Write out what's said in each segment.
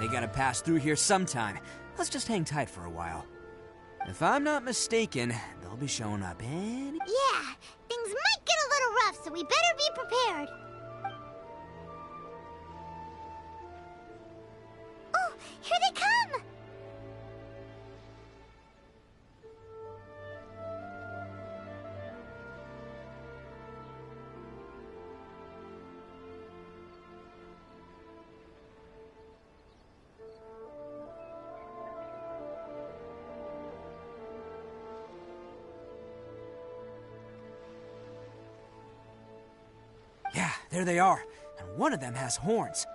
They gotta pass through here sometime. Let's just hang tight for a while. If I'm not mistaken, they'll be showing up any... Yeah, things might get a little rough, so we better be prepared. Oh, here they come! Yeah, there they are. And one of them has horns.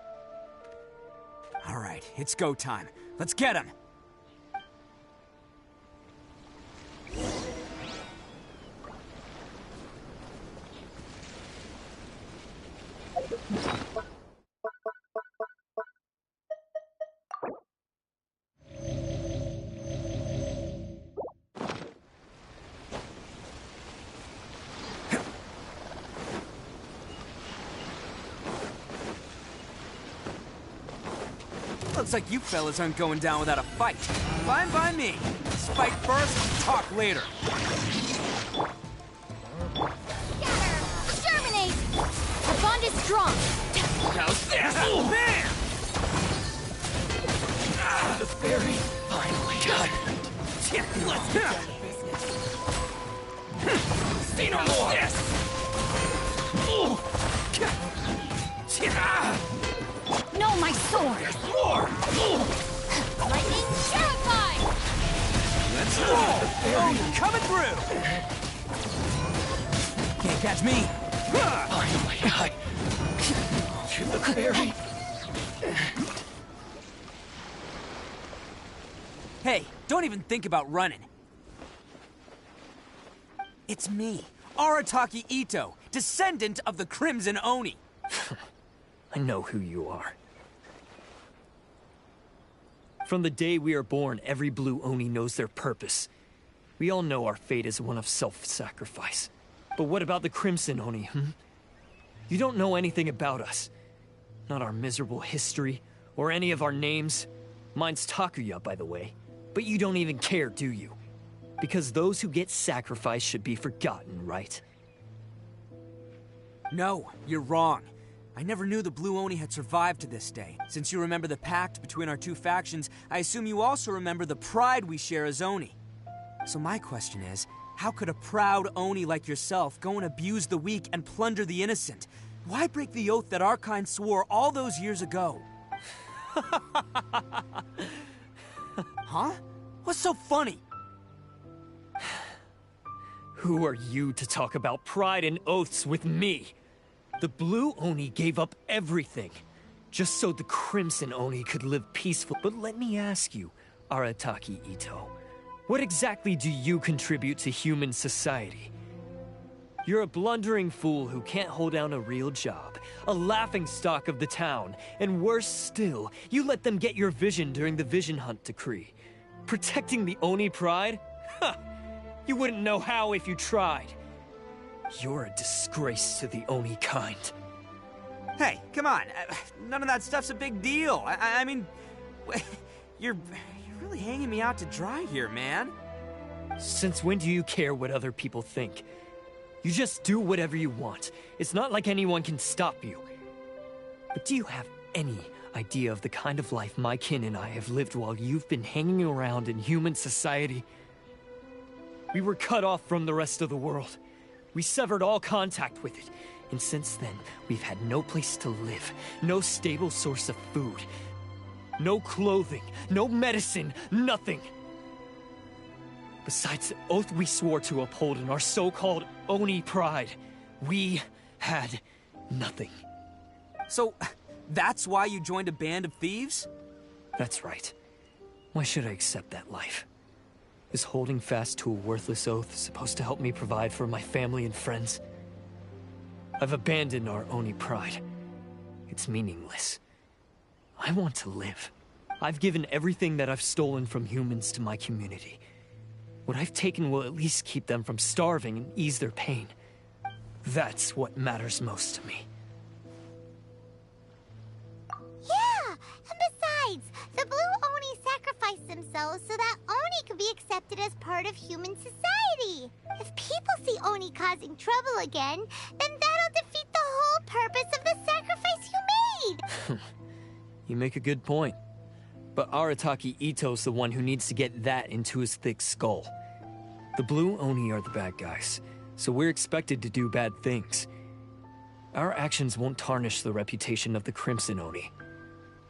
All right, it's go time. Let's get him! Looks like you fellas aren't going down without a fight. Fine by me. Let's fight first, talk later. Scatter! Exterminate! Our bond is strong. How's this? Oh, man! The fairy finally done. Let's get down to business. Say no more. No, my sword! More. Lightning terrified! Let's roll! Oh, coming through! Can't catch me! Finally, I shoot the fairy. Hey, don't even think about running. It's me, Arataki Itto, descendant of the Crimson Oni. I know who you are. From the day we are born, every Blue Oni knows their purpose. We all know our fate is one of self-sacrifice. But what about the Crimson Oni, hmm? You don't know anything about us. Not our miserable history, or any of our names. Mine's Takuya, by the way. But you don't even care, do you? Because those who get sacrificed should be forgotten, right? No, you're wrong. I never knew the Blue Oni had survived to this day. Since you remember the pact between our two factions, I assume you also remember the pride we share as Oni. So my question is, how could a proud Oni like yourself go and abuse the weak and plunder the innocent? Why break the oath that our kind swore all those years ago? Huh? What's so funny? Who are you to talk about pride and oaths with me? The Blue Oni gave up everything, just so the Crimson Oni could live peaceful. But let me ask you, Arataki Itto, what exactly do you contribute to human society? You're a blundering fool who can't hold down a real job, a laughingstock of the town, and worse still, you let them get your vision during the Vision Hunt decree. Protecting the Oni pride? Ha! You wouldn't know how if you tried. You're a disgrace to the Oni kind. Hey, come on. None of that stuff's a big deal. I mean, you're really hanging me out to dry here, man. Since when do you care what other people think? You just do whatever you want. It's not like anyone can stop you. But do you have any idea of the kind of life my kin and I have lived while you've been hanging around in human society? We were cut off from the rest of the world. We severed all contact with it. And since then, we've had no place to live, no stable source of food, no clothing, no medicine, nothing. Besides the oath we swore to uphold in our so-called Oni pride, we had nothing. So, that's why you joined a band of thieves? That's right. Why should I accept that life? Is holding fast to a worthless oath supposed to help me provide for my family and friends? I've abandoned our Oni pride. It's meaningless. I want to live. I've given everything that I've stolen from humans to my community. What I've taken will at least keep them from starving and ease their pain. That's what matters most to me. Yeah, and besides, so that Oni could be accepted as part of human society. If people see Oni causing trouble again, then that'll defeat the whole purpose of the sacrifice you made! You make a good point. But Arataki Itto's the one who needs to get that into his thick skull. The Blue Oni are the bad guys, so we're expected to do bad things. Our actions won't tarnish the reputation of the Crimson Oni.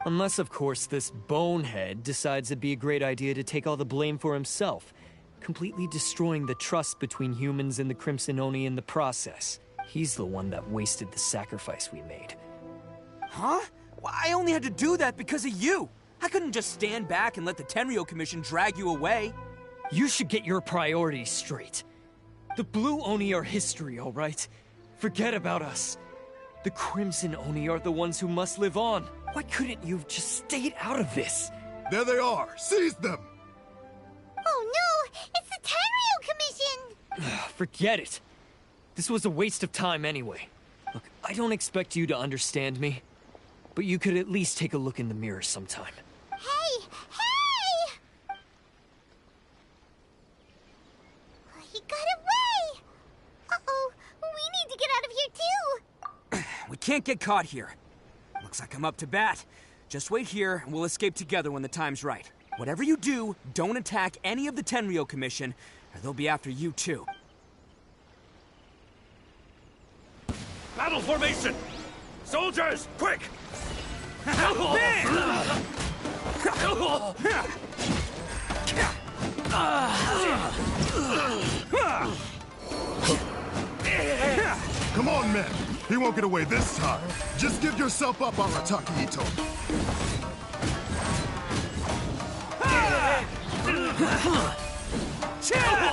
Unless, of course, this bonehead decides it'd be a great idea to take all the blame for himself, completely destroying the trust between humans and the Crimson Oni in the process. He's the one that wasted the sacrifice we made. Huh? Well, I only had to do that because of you! I couldn't just stand back and let the Tenryo Commission drag you away. You should get your priorities straight. The Blue Oni are history, all right? Forget about us. The Crimson Oni are the ones who must live on. Why couldn't you have just stayed out of this? There they are! Seize them! Oh no! It's the Tenryo Commission! Forget it. This was a waste of time anyway. Look, I don't expect you to understand me, but you could at least take a look in the mirror sometime. Hey! Hey! He got away! Uh-oh, we need to get out of here too! We can't get caught here. Looks like I'm up to bat. Just wait here, and we'll escape together when the time's right. Whatever you do, don't attack any of the Tenryo Commission, or they'll be after you too. Battle formation! Soldiers, quick! Come on, men! He won't get away this time! Just give yourself up, Arataki Itto!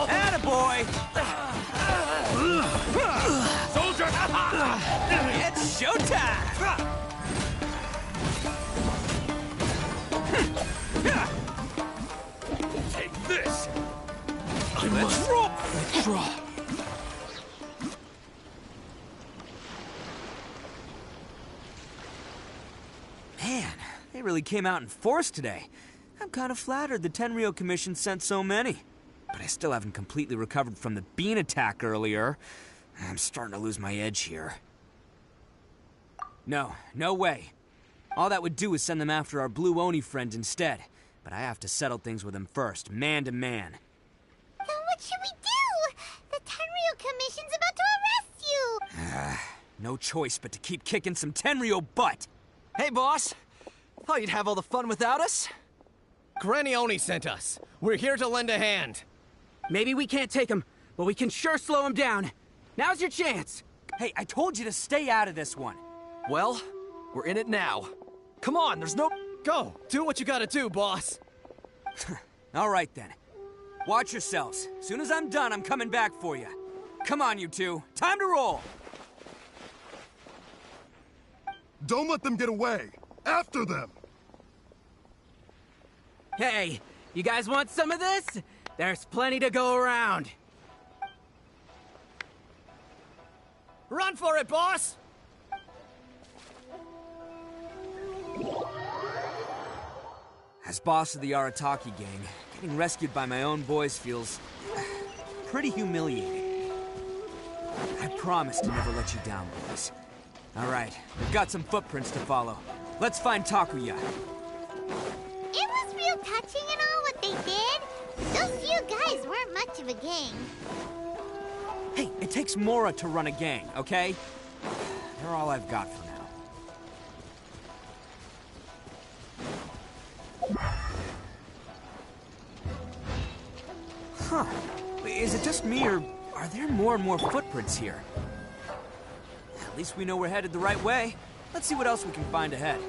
Attaboy! Soldier! It's showtime! Take this! Let's roll! Draw. Man, they really came out in force today. I'm kind of flattered the Tenryo Commission sent so many. But I still haven't completely recovered from the bean attack earlier. I'm starting to lose my edge here. No way. All that would do is send them after our Blue Oni friend instead. But I have to settle things with him first, man to man. Then what should we do? The Tenryo Commission's about to arrest you! No choice but to keep kicking some Tenryo butt. Hey, boss. Thought you'd have all the fun without us? Granny Oni sent us. We're here to lend a hand. Maybe we can't take him, but we can sure slow him down. Now's your chance. Hey, I told you to stay out of this one. Well, we're in it now. Come on, there's no... Go, do what you gotta do, boss. All right then. Watch yourselves. Soon as I'm done, I'm coming back for you. Come on, you two. Time to roll. Don't let them get away! After them! Hey, you guys want some of this? There's plenty to go around. Run for it, boss! As boss of the Arataki gang, getting rescued by my own boys feels pretty humiliating. I promise to never let you down, boys. All right, we've got some footprints to follow. Let's find Takuya. It was real touching and all what they did. Those few guys weren't much of a gang. Hey, it takes Mora to run a gang, okay? They're all I've got for now. Huh. Is it just me, or are there more and more footprints here? At least we know we're headed the right way. Let's see what else we can find ahead.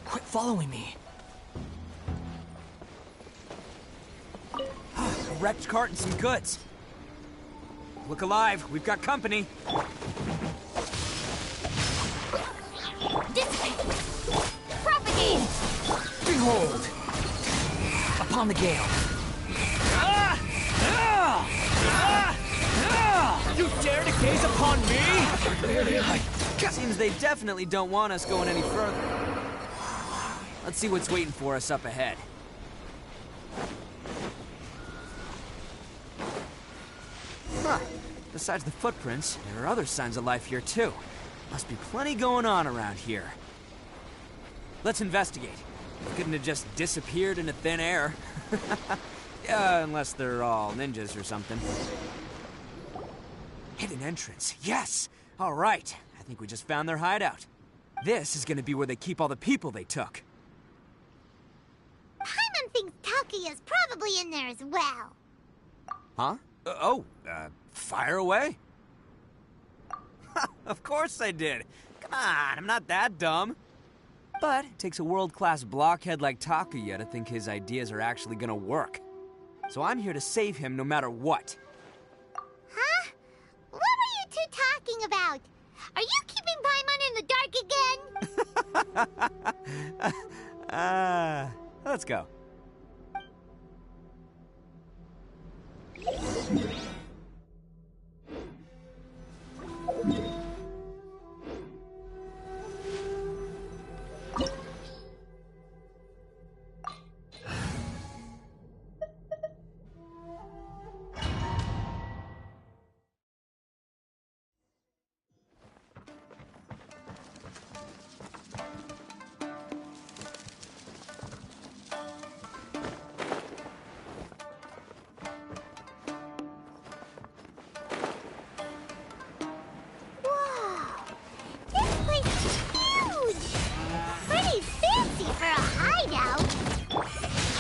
Quit following me. A wrecked cart and some goods. Look alive, we've got company. Dissipate! Propagate! Behold! Upon the gale. You dare to gaze upon me? Seems they definitely don't want us going any further. Let's see what's waiting for us up ahead. Huh. Besides the footprints, there are other signs of life here too. Must be plenty going on around here. Let's investigate. They couldn't have just disappeared into thin air. Yeah, unless they're all ninjas or something. Hidden entrance, yes! All right, I think we just found their hideout. This is gonna be where they keep all the people they took. Paimon thinks Takuya's probably in there as well. Huh? Fire away? Of course I did. Come on, I'm not that dumb. But it takes a world-class blockhead like Takuya to think his ideas are actually gonna work. So I'm here to save him no matter what. Huh? What were you two talking about? Are you keeping Paimon in the dark again? Let's go.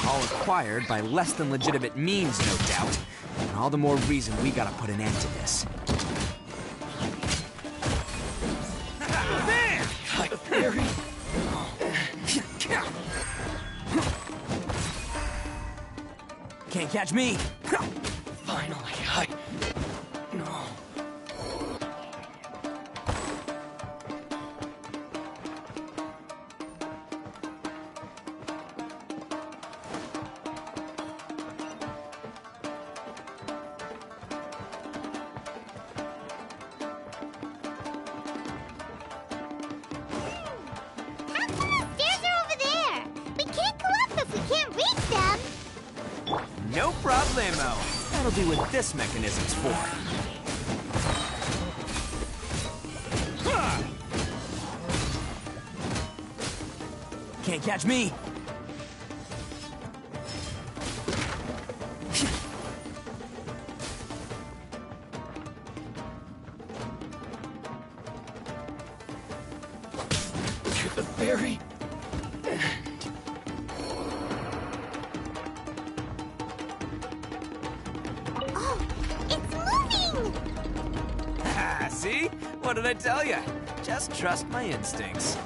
All acquired by less than legitimate means, no doubt. And all the more reason we gotta put an end to this. Can't catch me! Finally, No. No problemo. That'll be what this mechanism's for. Can't catch me. To the very See? What did I tell you? Just trust my instincts.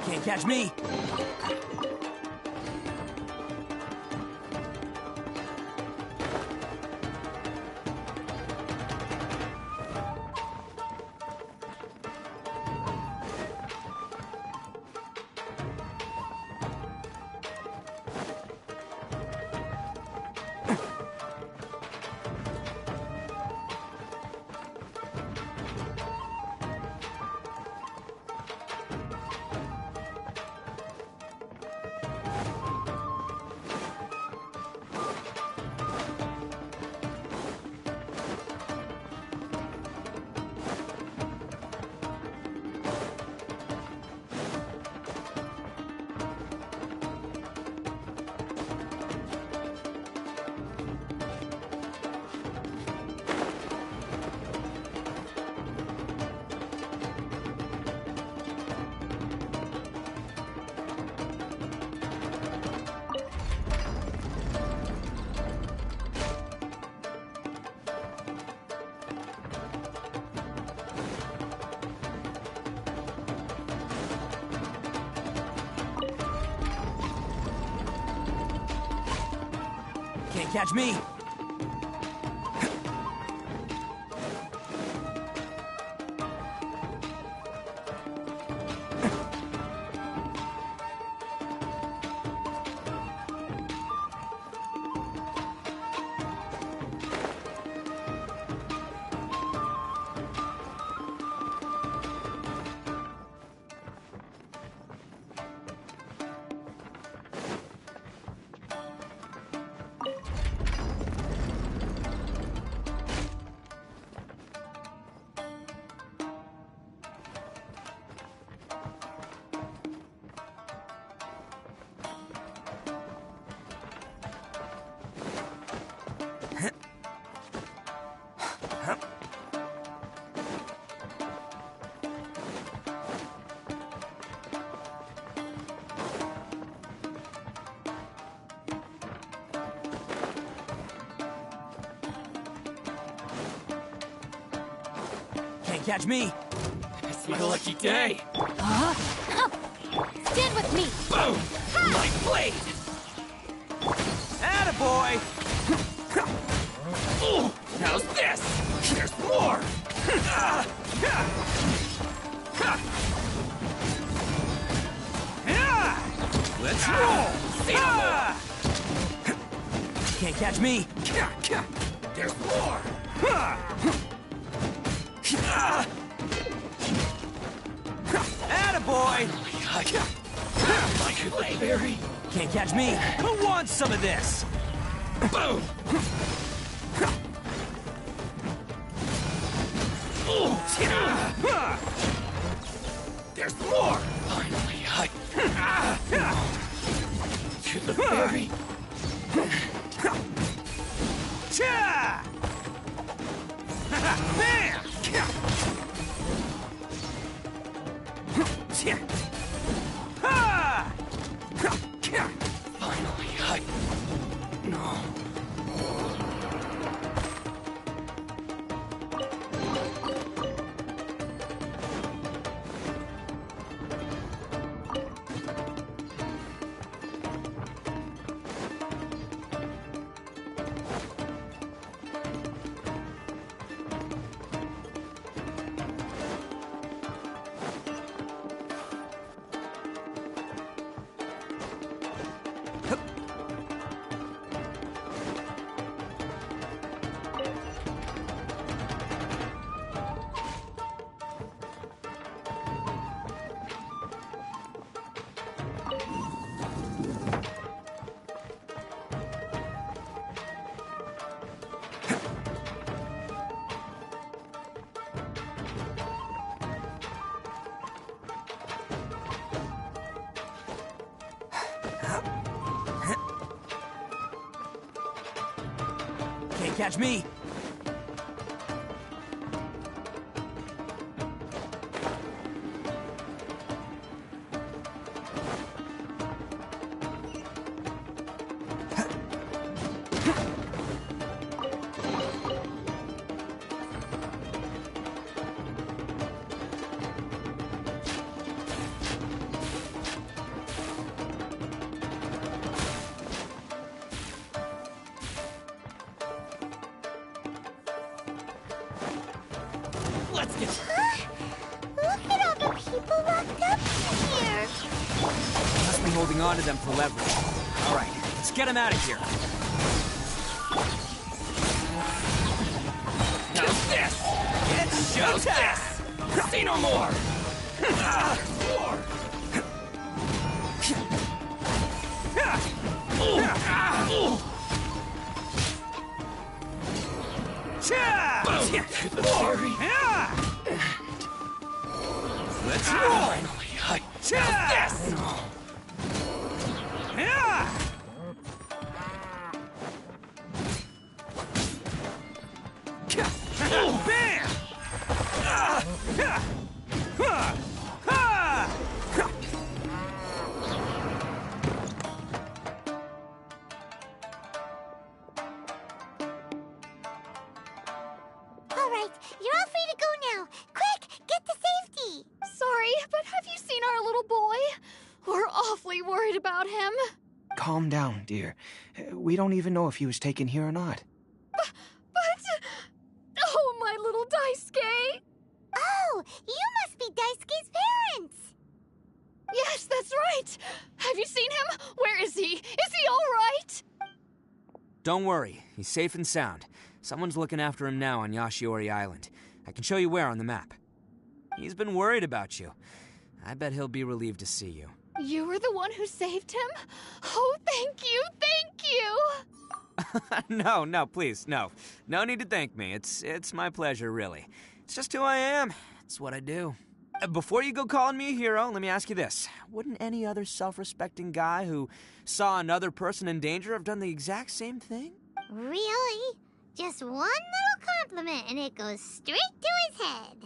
Can't catch me. Can't catch me! Can't catch me! It's my lucky day! Stand with me! Boom! My blade! Attaboy! Oh, how's this? There's more! Let's roll! See no more! Can't catch me! There's more! Attaboy! My bladeberry! Can't catch me! Who wants some of this? Boom! There's more! Finally, to the berry! Cha! Bam! Ha! Finally, no. Can't catch me! Let's get... Look at all the people locked up here! Must be holding on to them for leverage. Alright, let's get them out of here. How's this? It's showtime! See no more! More! To the berry! Let's roll! Finally, how's this? Bam! All right, you're all free to go now. Quick, get to safety! Sorry, but have you seen our little boy? We're awfully worried about him. Calm down, dear. we don't even know if he was taken here or not. But... Oh, my little Daisuke! Oh, you must be Daisuke's parents! Yes, that's right! Have you seen him? Where is he? Is he all right? Don't worry, he's safe and sound. Someone's looking after him now on Yashiori Island. I can show you where on the map. He's been worried about you. I bet he'll be relieved to see you. You were the one who saved him? Oh, thank you, thank you! No, please, no. No need to thank me. It's my pleasure, really. It's just who I am. It's what I do. Before you go calling me a hero, let me ask you this. Wouldn't any other self-respecting guy who saw another person in danger have done the exact same thing? Really? Just one little compliment and it goes straight to his head.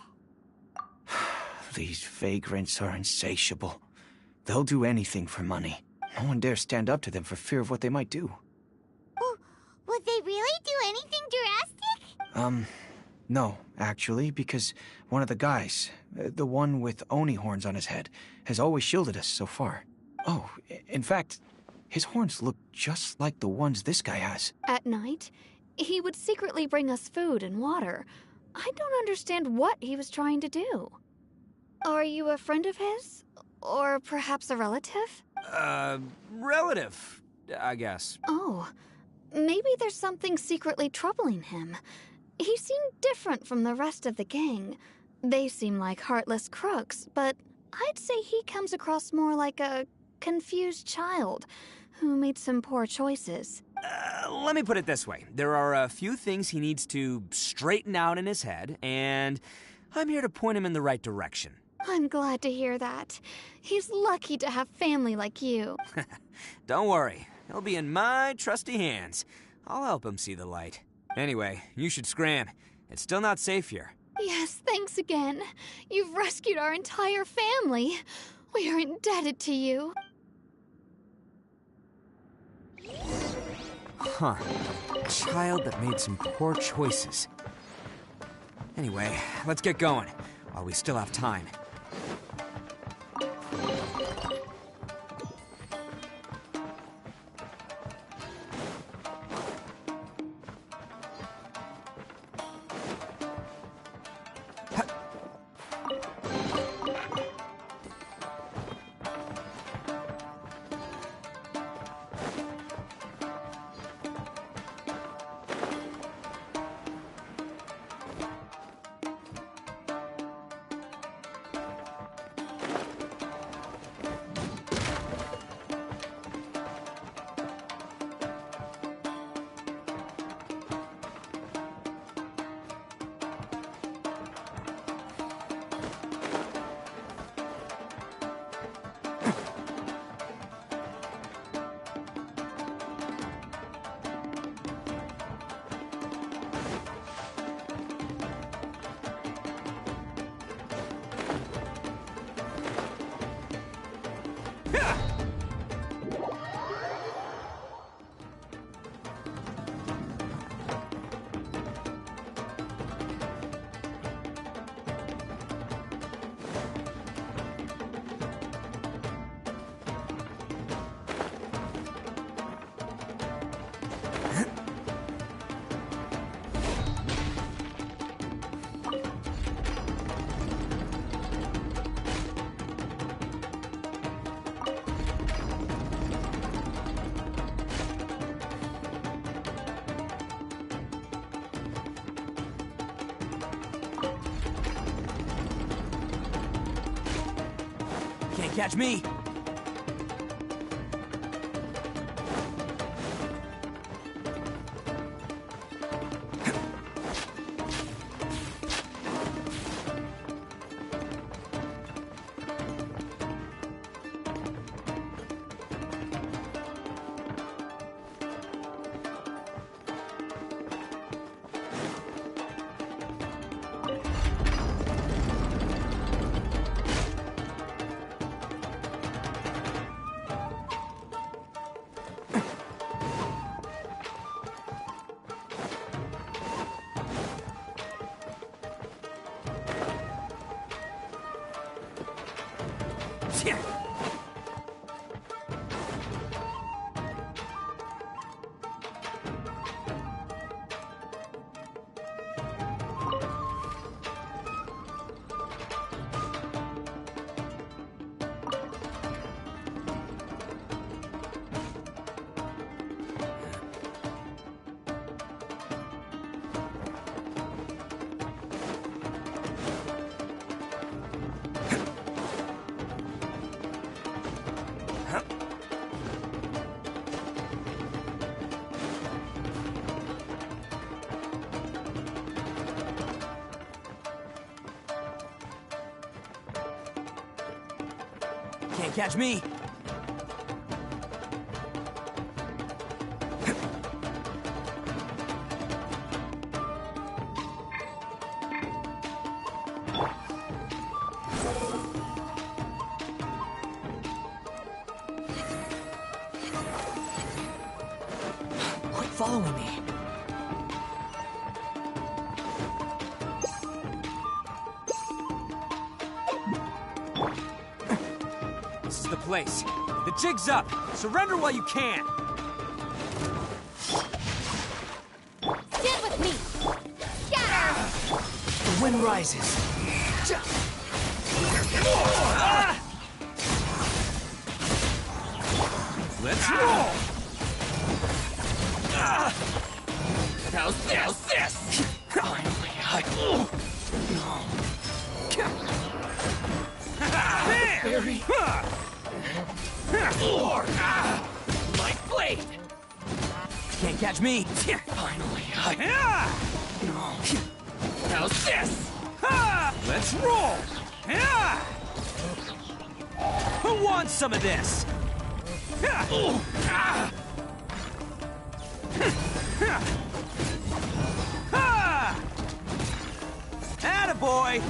These vagrants are insatiable. They'll do anything for money. No one dares stand up to them for fear of what they might do. Oh, would they really do anything drastic? No, actually, because one of the guys, the one with Oni horns on his head, has always shielded us so far. Oh, in fact, his horns look just like the ones this guy has. At night, he would secretly bring us food and water. I don't understand what he was trying to do. Are you a friend of his? Or perhaps a relative? Relative, I guess. Oh, maybe there's something secretly troubling him. He seemed different from the rest of the gang. They seem like heartless crooks, but I'd say he comes across more like a confused child who made some poor choices. Let me put it this way. There are a few things he needs to straighten out in his head, and I'm here to point him in the right direction. I'm glad to hear that. He's lucky to have family like you. Don't worry. He'll be in my trusty hands. I'll help him see the light. Anyway, you should scram. It's still not safe here. Yes, thanks again. You've rescued our entire family. We are indebted to you. Huh. A child that made some poor choices. Anyway, let's get going, while we still have time. Can't catch me! Yeah. Can't catch me. Quit following me. This is the place. The jig's up. Surrender while you can. Stand with me. Scatter! The wind rises. Let's roll! How's this? Finally, Barry. Lord! My blade! Can't catch me. Finally, How's this? Let's roll! Who wants some of this? Attaboy!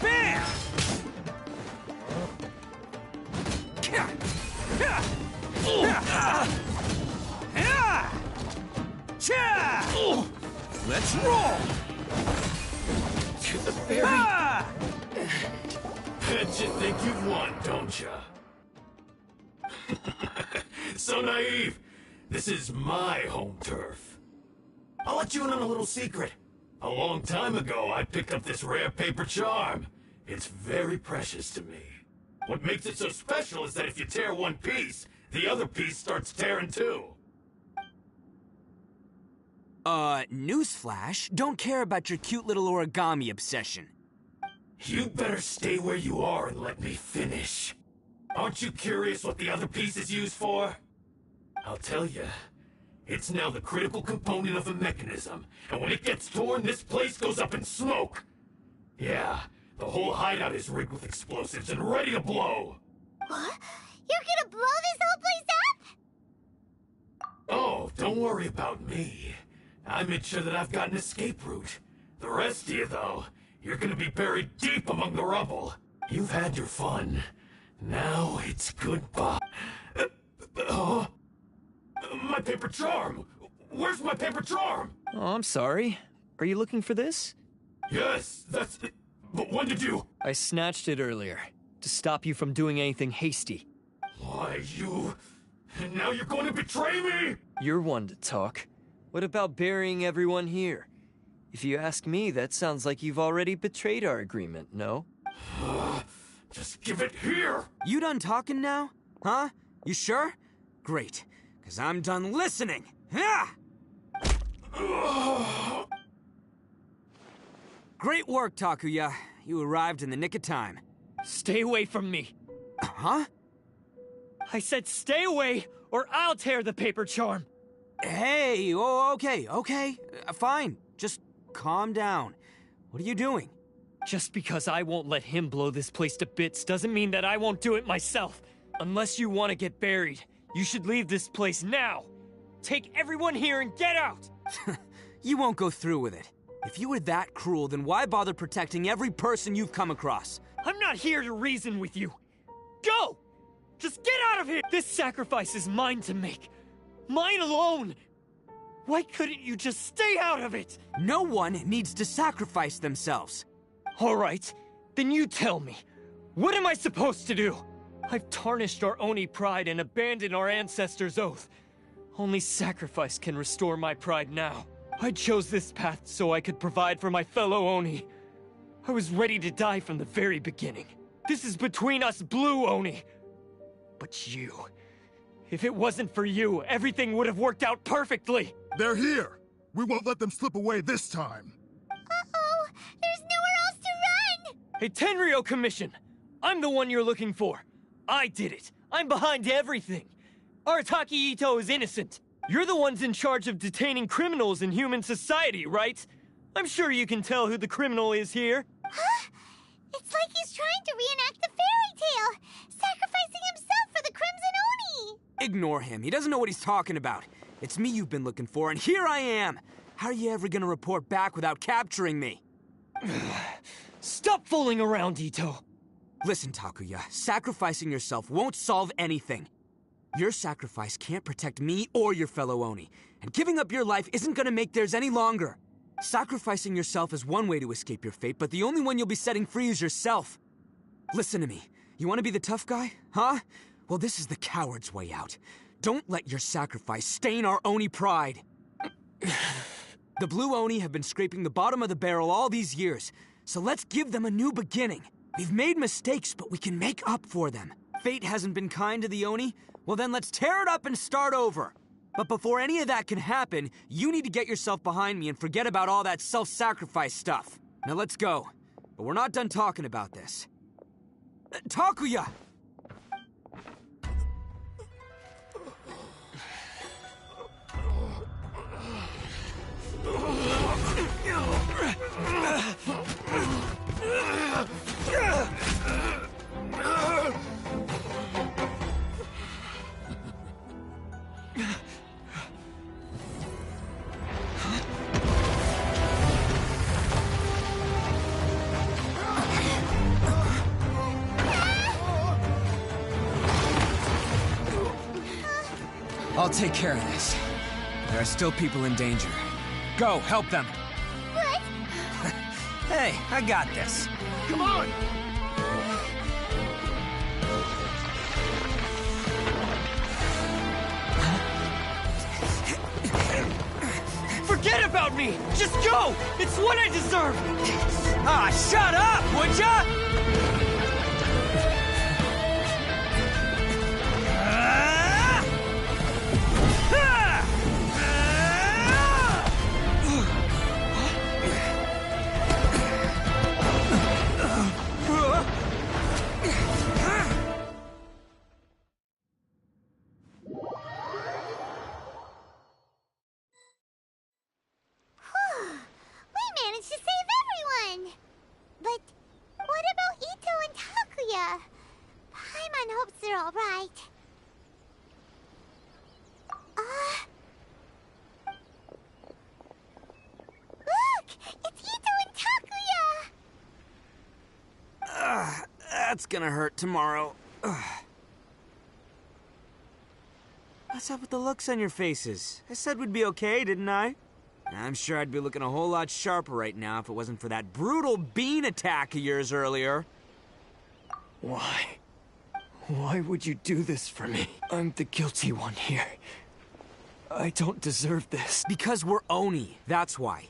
Bam! Let's roll! To the very... Bet you think you've won, don't ya? So naive. This is my home turf. I'll let you in on a little secret. A long time ago, I picked up this rare paper charm. It's very precious to me. What makes it so special is that if you tear one piece, the other piece starts tearing too. Newsflash, don't care about your cute little origami obsession. You better stay where you are and let me finish. Aren't you curious what the other piece is used for? I'll tell you. It's now the critical component of the mechanism, and when it gets torn, this place goes up in smoke. Yeah, the whole hideout is rigged with explosives and ready to blow. What? You're gonna blow this whole place up? Oh, don't worry about me. I made sure that I've got an escape route. The rest of you, though, you're gonna be buried deep among the rubble. You've had your fun. Now it's goodbye. My paper charm! Where's my paper charm? Oh, I'm sorry. Are you looking for this? Yes, that's... But when did you... I snatched it earlier, to stop you from doing anything hasty. Why, you... And now you're going to betray me? You're one to talk. What about burying everyone here? If you ask me, that sounds like you've already betrayed our agreement, no? Just give it here! You done talking now? Huh? You sure? Great, because I'm done listening. Great work, Takuya. You arrived in the nick of time. Stay away from me. Huh? I said stay away, or I'll tear the paper charm. Hey, oh, okay. Fine. Just calm down. What are you doing? Just because I won't let him blow this place to bits doesn't mean that I won't do it myself. Unless you want to get buried, you should leave this place now. Take everyone here and get out! You won't go through with it. If you were that cruel, then why bother protecting every person you've come across? I'm not here to reason with you. Go! Just get out of here! This sacrifice is mine to make. Mine alone! Why couldn't you just stay out of it? No one needs to sacrifice themselves. All right, then you tell me. What am I supposed to do? I've tarnished our Oni pride and abandoned our ancestors' oath. Only sacrifice can restore my pride now. I chose this path so I could provide for my fellow Oni. I was ready to die from the very beginning. This is between us Blue Oni. But you... If it wasn't for you, everything would have worked out perfectly! They're here! We won't let them slip away this time! Uh-oh! There's nowhere else to run! Hey, Tenryo Commission! I'm the one you're looking for. I did it. I'm behind everything. Arataki Itto is innocent. You're the ones in charge of detaining criminals in human society, right? I'm sure you can tell who the criminal is here. Huh? It's like he's trying to reenact the fairy tale, sacrificing himself for the Crimson Oni! Ignore him. He doesn't know what he's talking about. It's me you've been looking for, and here I am! How are you ever gonna report back without capturing me? Stop fooling around, Itto! Listen, Takuya, sacrificing yourself won't solve anything. Your sacrifice can't protect me or your fellow Oni, and giving up your life isn't gonna make theirs any longer. Sacrificing yourself is one way to escape your fate, but the only one you'll be setting free is yourself. Listen to me. You want to be the tough guy, huh? Well, this is the coward's way out. Don't let your sacrifice stain our Oni pride. The Blue Oni have been scraping the bottom of the barrel all these years, so let's give them a new beginning. We've made mistakes, but we can make up for them. Fate hasn't been kind to the Oni? Well, then let's tear it up and start over. But before any of that can happen, you need to get yourself behind me and forget about all that self-sacrifice stuff. Now let's go. But we're not done talking about this. Takuya! I'll take care of this. There are still people in danger. Go, help them. What? Hey, I got this. Come on! Forget about me! Just go! It's what I deserve! Ah, shut up, would ya? But what about Itto and Takuya? Paimon hopes they're all right. Look! It's Itto and Takuya! That's gonna hurt tomorrow. What's up with the looks on your faces? I said we'd be okay, didn't I? I'm sure I'd be looking a whole lot sharper right now if it wasn't for that brutal bean attack of yours earlier. Why? Why would you do this for me? I'm the guilty one here. I don't deserve this. Because we're Oni, that's why.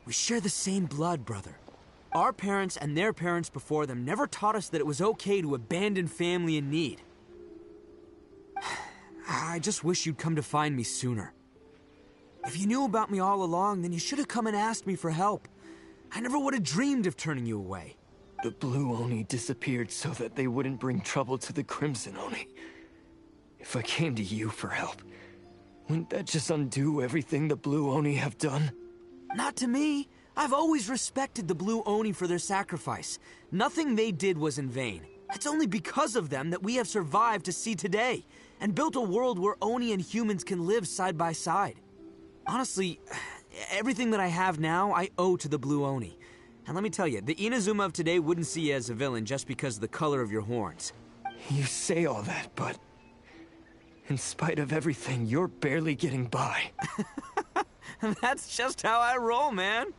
We share the same blood, brother. Our parents and their parents before them never taught us that it was okay to abandon family in need. I just wish you'd come to find me sooner. If you knew about me all along, then you should have come and asked me for help. I never would have dreamed of turning you away. The Blue Oni disappeared so that they wouldn't bring trouble to the Crimson Oni. If I came to you for help, wouldn't that just undo everything the Blue Oni have done? Not to me. I've always respected the Blue Oni for their sacrifice. Nothing they did was in vain. It's only because of them that we have survived to see today, and built a world where Oni and humans can live side by side. Honestly, everything that I have now, I owe to the Blue Oni. And let me tell you, the Inazuma of today wouldn't see you as a villain just because of the color of your horns. You say all that, but in spite of everything, you're barely getting by. That's just how I roll, man.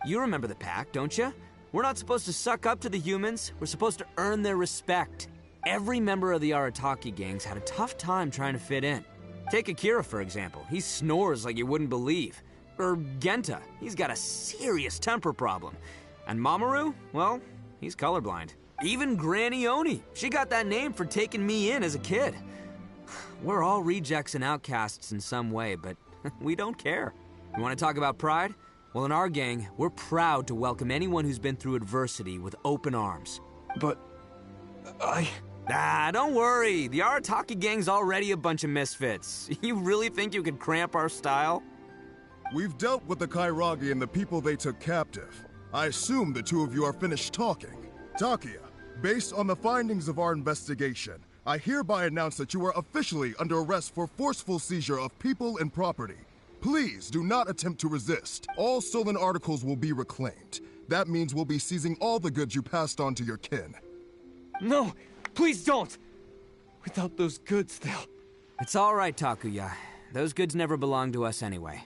You remember the pact, don't you? We're not supposed to suck up to the humans. We're supposed to earn their respect. Every member of the Arataki gangs had a tough time trying to fit in. Take Akira, for example. He snores like you wouldn't believe. Or Genta. He's got a serious temper problem. And Mamoru? Well, he's colorblind. Even Granny Oni. She got that name for taking me in as a kid. We're all rejects and outcasts in some way, but we don't care. You want to talk about pride? Well, in our gang, we're proud to welcome anyone who's been through adversity with open arms. But Don't worry. The Arataki gang's already a bunch of misfits. You really think you could cramp our style? We've dealt with the Kairagi and the people they took captive. I assume the two of you are finished talking. Takia, based on the findings of our investigation, I hereby announce that you are officially under arrest for forceful seizure of people and property. Please do not attempt to resist. All stolen articles will be reclaimed. That means we'll be seizing all the goods you passed on to your kin. No, please don't! Without those goods, they'll... It's all right, Takuya. Those goods never belonged to us anyway.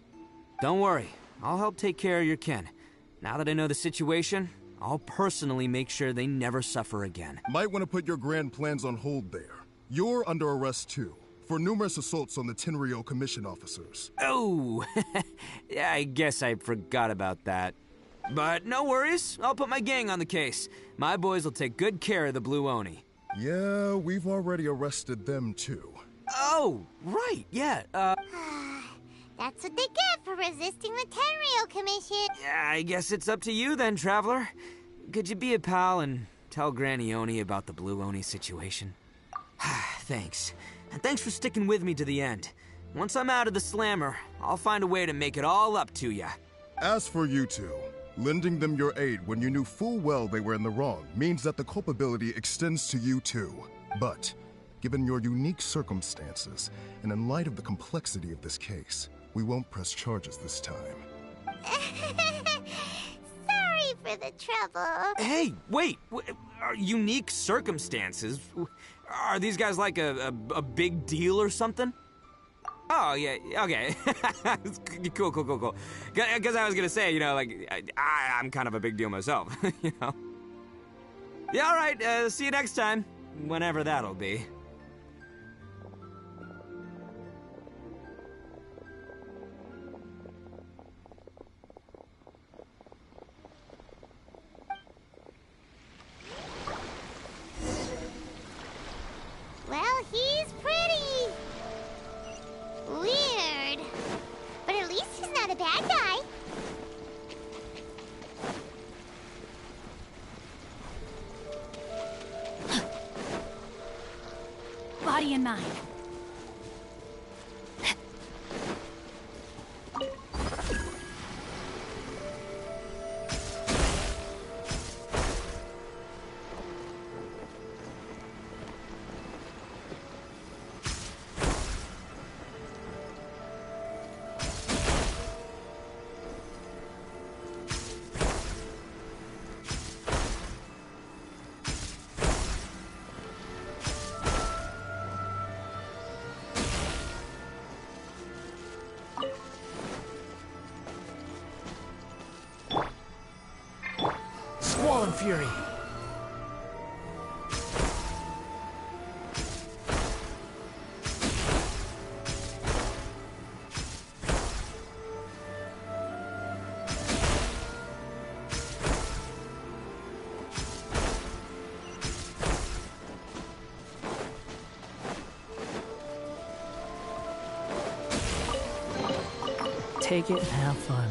Don't worry, I'll help take care of your kin. Now that I know the situation, I'll personally make sure they never suffer again. Might want to put your grand plans on hold there. You're under arrest too, for numerous assaults on the Tenryo Commission officers. Oh, yeah, I guess I forgot about that. But no worries, I'll put my gang on the case. My boys will take good care of the Blue Oni. Yeah, we've already arrested them too. Oh, right, yeah, That's what they get for resisting the Tenryo Commission. Yeah, I guess it's up to you then, Traveler. Could you be a pal and tell Granny Oni about the Blue Oni situation? Thanks. And thanks for sticking with me to the end. Once I'm out of the slammer, I'll find a way to make it all up to ya. As for you two, lending them your aid when you knew full well they were in the wrong means that the culpability extends to you too. But, given your unique circumstances, and in light of the complexity of this case, we won't press charges this time. Sorry for the trouble. Hey, wait! Unique circumstances? Are these guys like a big deal or something? Oh, yeah, okay. Cool. Because I was gonna say, you know, like, I'm kind of a big deal myself, you know? Yeah, all right, see you next time. Whenever that'll be. Well, he's pretty. Weird. But at least he's not a bad guy. Body in mind. Squall and Fury. Take it and have fun.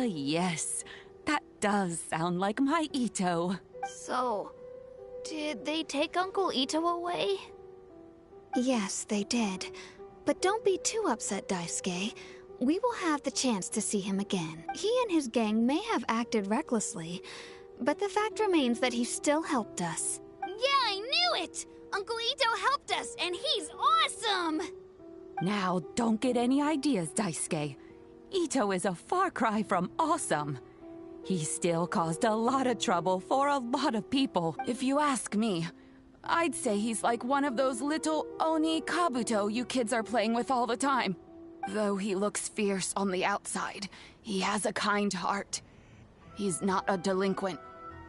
Yes, that does sound like my Itto. So, did they take Uncle Itto away? Yes, they did. But don't be too upset, Daisuke. We will have the chance to see him again. He and his gang may have acted recklessly, but the fact remains that he still helped us. Yeah, I knew it! Uncle Itto helped us, and he's awesome! Now, don't get any ideas, Daisuke. Itto is a far cry from awesome. He still caused a lot of trouble for a lot of people. If you ask me, I'd say he's like one of those little Oni Kabuto you kids are playing with all the time. Though he looks fierce on the outside, he has a kind heart. He's not a delinquent,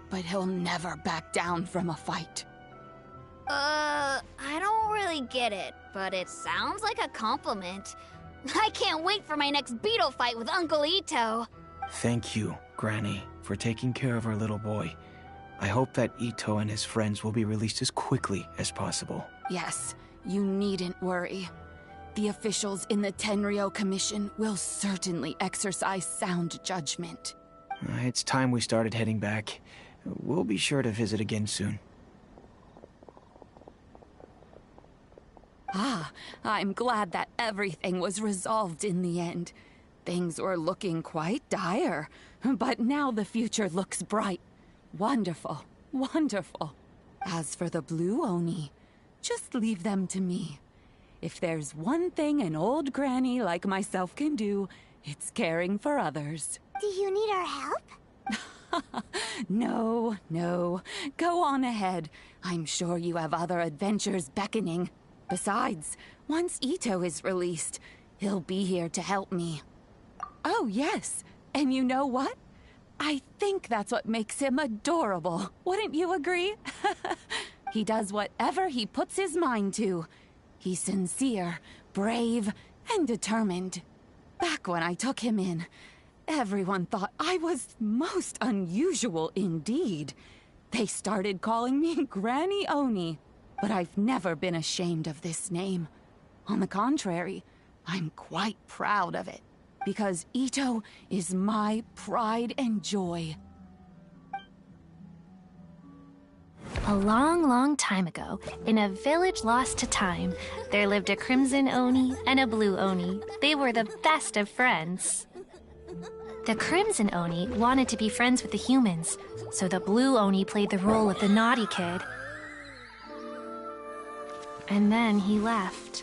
but he'll never back down from a fight. I don't really get it, but it sounds like a compliment. I can't wait for my next beetle fight with Uncle Itto. Thank you, Granny, for taking care of our little boy. I hope that Itto and his friends will be released as quickly as possible. Yes, you needn't worry. The officials in the Tenryo Commission will certainly exercise sound judgment. It's time we started heading back. We'll be sure to visit again soon. Ah, I'm glad that everything was resolved in the end. Things were looking quite dire, but now the future looks bright. Wonderful, wonderful. As for the Blue Oni, just leave them to me. If there's one thing an old granny like myself can do, it's caring for others. Do you need our help? No, no. Go on ahead. I'm sure you have other adventures beckoning. Besides, once Itto is released, he'll be here to help me. Oh, yes. And you know what? I think that's what makes him adorable. Wouldn't you agree? He does whatever he puts his mind to. He's sincere, brave, and determined. Back when I took him in, everyone thought I was most unusual indeed. They started calling me Granny Oni, but I've never been ashamed of this name. On the contrary, I'm quite proud of it, because Itto is my pride and joy. A long, long time ago, in a village lost to time, there lived a Crimson Oni and a Blue Oni. They were the best of friends. The Crimson Oni wanted to be friends with the humans, so the Blue Oni played the role of the naughty kid. And then he left.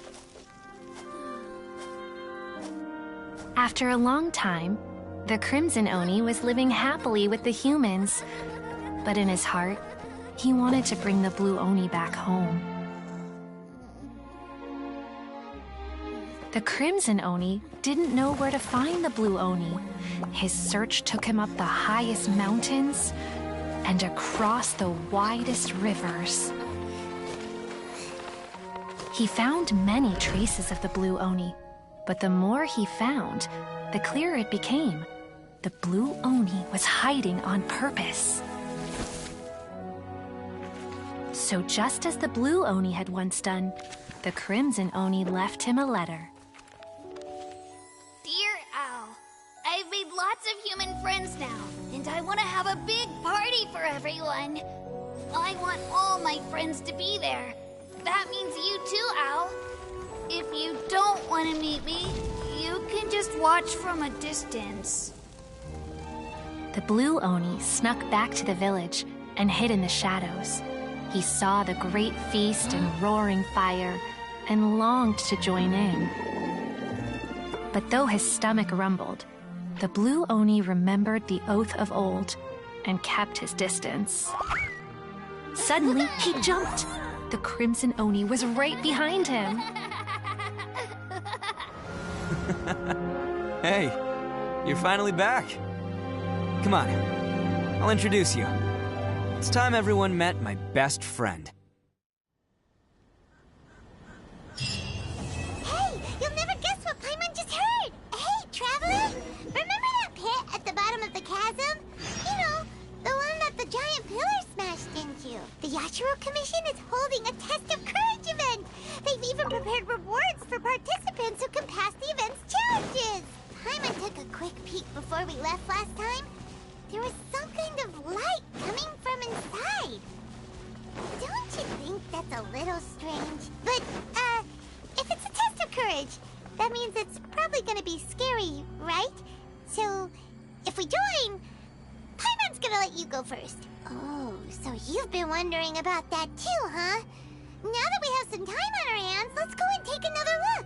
After a long time, the Crimson Oni was living happily with the humans, but in his heart, he wanted to bring the Blue Oni back home. The Crimson Oni didn't know where to find the Blue Oni. His search took him up the highest mountains and across the widest rivers. He found many traces of the Blue Oni, but the more he found, the clearer it became. The Blue Oni was hiding on purpose. So just as the Blue Oni had once done, the Crimson Oni left him a letter. Dear Owl, I've made lots of human friends now, and I want to have a big party for everyone. I want all my friends to be there. That means you too, Owl. If you don't want to meet me, you can just watch from a distance. The Blue Oni snuck back to the village and hid in the shadows. He saw the great feast and roaring fire and longed to join in. But though his stomach rumbled, the Blue Oni remembered the oath of old and kept his distance. Suddenly, he jumped. The Crimson Oni was right behind him. Hey, you're finally back. Come on, I'll introduce you. It's time everyone met my best friend. Hey, you'll never guess what Paimon just heard! Hey, Traveler! Remember that pit at the bottom of the chasm? You know, the one that the giant pillar smashed into. The Yashiro Commission is holding a Test of Courage event! They've even prepared rewards for participants who can pass the event's challenges! Paimon took a quick peek before we left last time. There was some kind of light coming from inside. Don't you think that's a little strange? But, if it's a test of courage, that means it's probably gonna be scary, right? So, if we join, Paimon's gonna let you go first. Oh, so you've been wondering about that too, huh? Now that we have some time on our hands, let's go and take another look.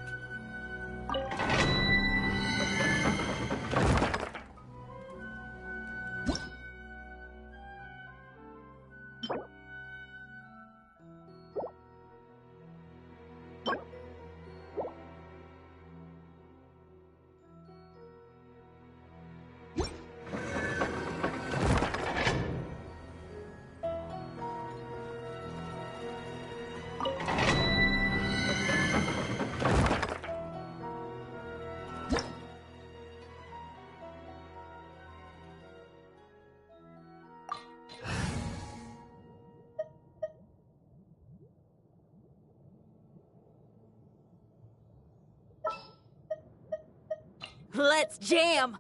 Let's jam!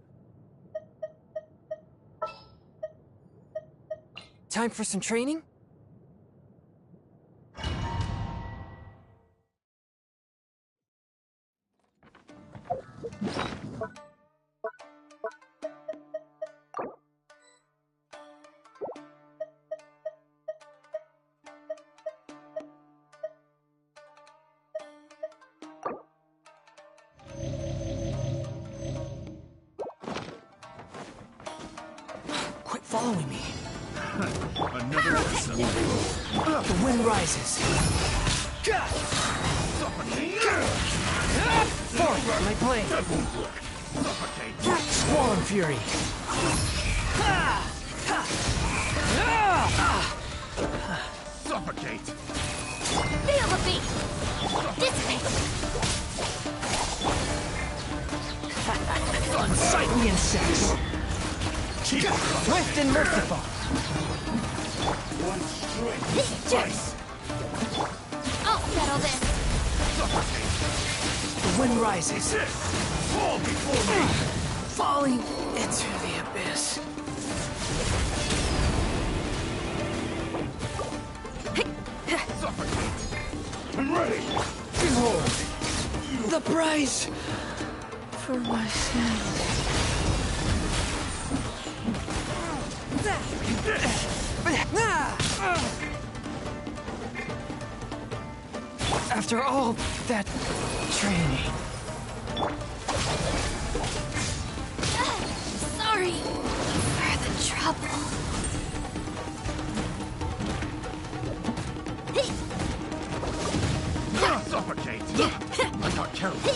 Time for some training? Quit following me. Another episode. The wind rises. Forward, my blade. Swarm fury. Suffocate. Feel the beat! Dissipate! Unsightly insects. Swift and merciful. One straight. I'll settle this. The wind rises. Fall before me. Falling into the abyss. Suffocate. I'm ready. Behold, the price for my sins. After all that training. Sorry for the trouble. Suffocate. I got careful.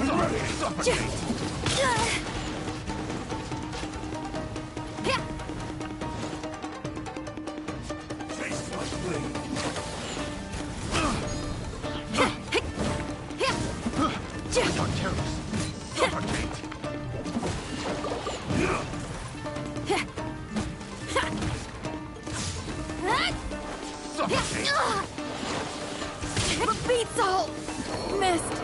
I'm ready. Suffocate. Taste my blade. I got careless. Suffocate. Suffocate. Beats all! Missed.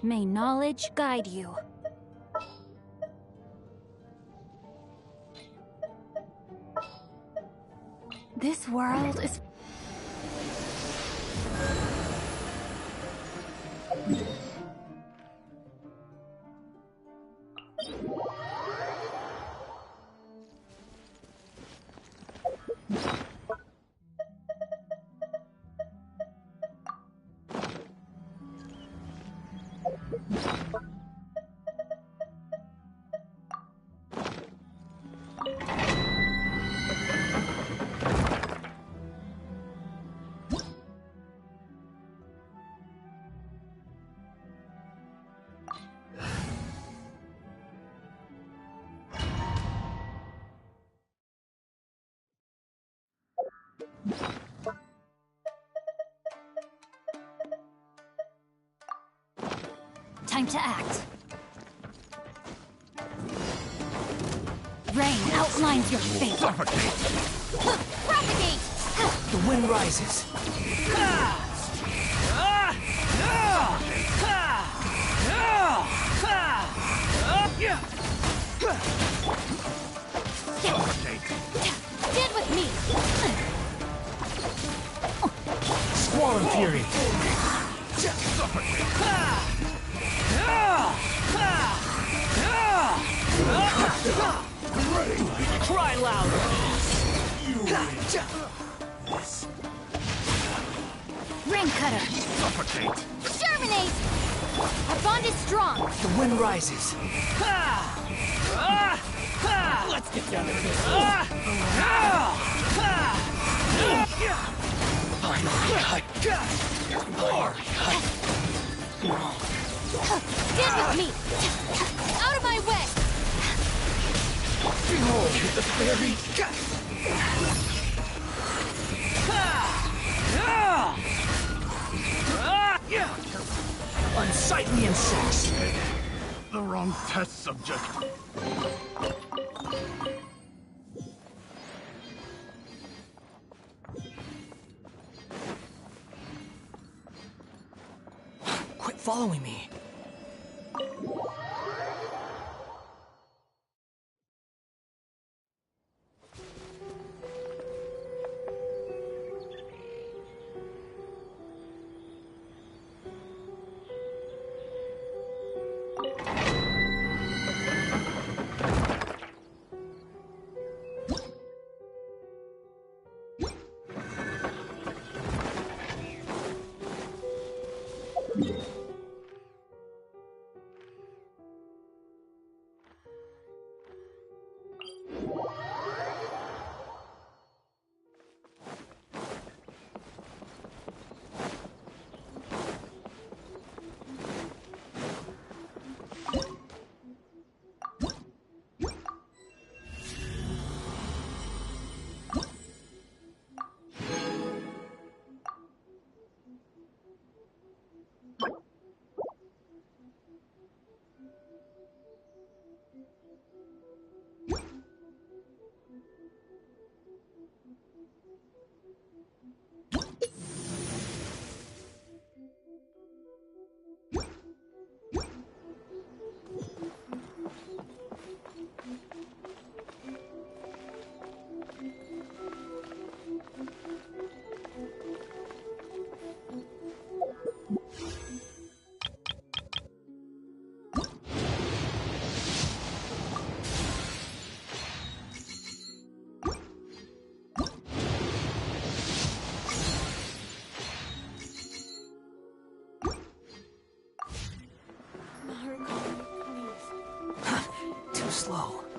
May knowledge guide you. This world is... Time to act. Rain outlines your fate. Suffocate. Propagate! The wind rises. Stand with me! Swarm fury. Cry louder. Ring cutter. Suffocate. Germinate! Our bond is strong. The wind rises. Let's get down to business. Stand with me! Out of my way! Behold the fairy! Unsightly insects! The wrong test subject. Quit following me. Too slow.